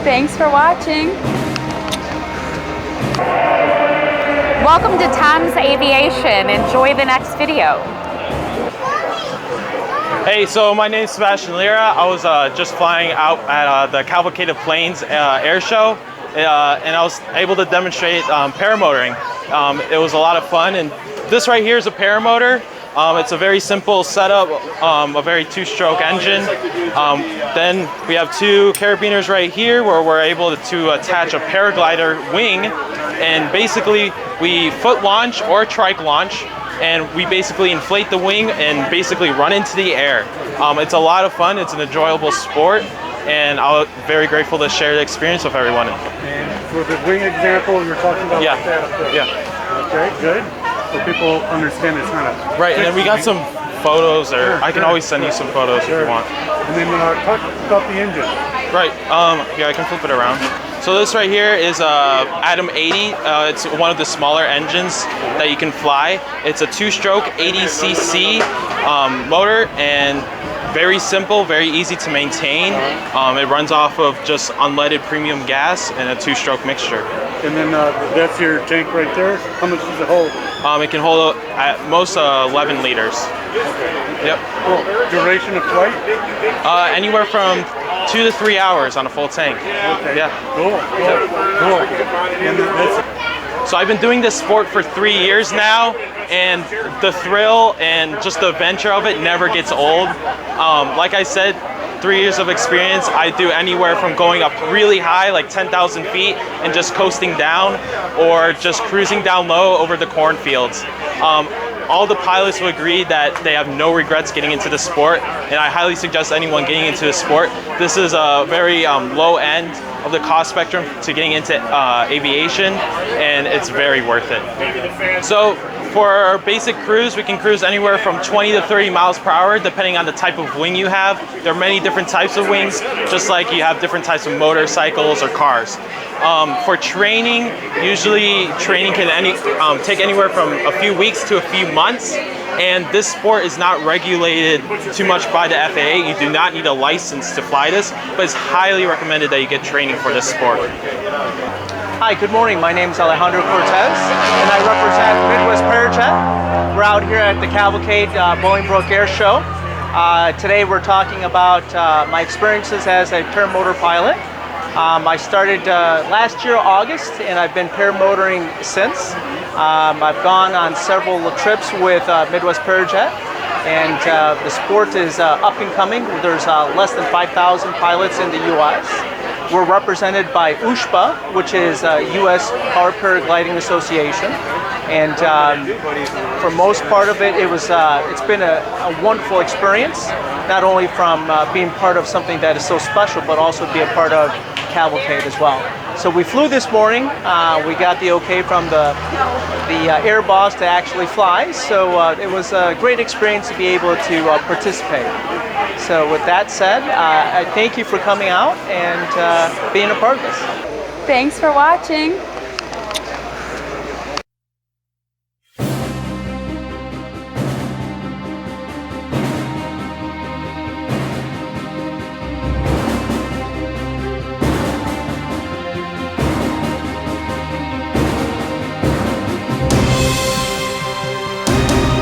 Thanks for watching. Welcome to Tom's Aviation. Enjoy the next video. Hey, so my name is Sebastian Lira. I was just flying out at the Cavalcade of Planes air show, and I was able to demonstrate paramotoring. It was a lot of fun, and this right here is a paramotor. It's a very simple setup, a very two-stroke engine. Then we have two carabiners right here where we're able to attach a paraglider wing, and basically we foot launch or trike launch, and we basically inflate the wing and basically run into the air. It's a lot of fun, it's an enjoyable sport, and I'm very grateful to share the experience with everyone. And for the wing example, you're talking about like that up there. Yeah. Okay, good. So people understand it's not a... Right, and then we got some photos, or I can always send you some photos if you want. And then talk about the engine. Right, yeah, I can flip it around. So this right here is Adam 80. It's one of the smaller engines that you can fly. It's a two-stroke 80cc motor, and very simple, very easy to maintain. It runs off of just unleaded premium gas and a two-stroke mixture. And then that's your tank right there. How much does it hold? It can hold at most 11 liters. Okay. Yep. Cool. Duration of flight? Anywhere from 2 to 3 hours on a full tank. Okay. Yeah. Cool. And that's... So I've been doing this sport for 3 years now, and the thrill and just the adventure of it never gets old. Like I said, 3 years of experience. I do anywhere from going up really high, like 10,000 feet, and just coasting down, or just cruising down low over the cornfields. All the pilots will agree that they have no regrets getting into the sport, and I highly suggest anyone getting into the sport. This is a very low end of the cost spectrum to getting into aviation, and it's very worth it. So for our basic cruise, we can cruise anywhere from 20 to 30 miles per hour, depending on the type of wing you have. There are many different types of wings, just like you have different types of motorcycles or cars. For training, usually training can take anywhere from a few weeks to a few months, and this sport is not regulated too much by the FAA. You do not need a license to fly this, but it's highly recommended that you get training for this sport. Hi, good morning. My name is Alejandro Cortez, and I represent Midwest Parajet. We're out here at the Cavalcade Bolingbrook Air Show. Today we're talking about my experiences as a paramotor pilot. I started last year, August, and I've been paramotoring since. I've gone on several trips with Midwest Parajet, and the sport is up and coming. There's less than 5,000 pilots in the U.S. We're represented by USPA, which is U.S. Power Paragliding Association, and for most part of it, it's been a wonderful experience, not only from being part of something that is so special, but also be a part of Cavalcade as well. So we flew this morning. We got the okay from the air boss to actually fly. So it was a great experience to be able to participate. So with that said, I thank you for coming out and being a part of this. Thanks for watching.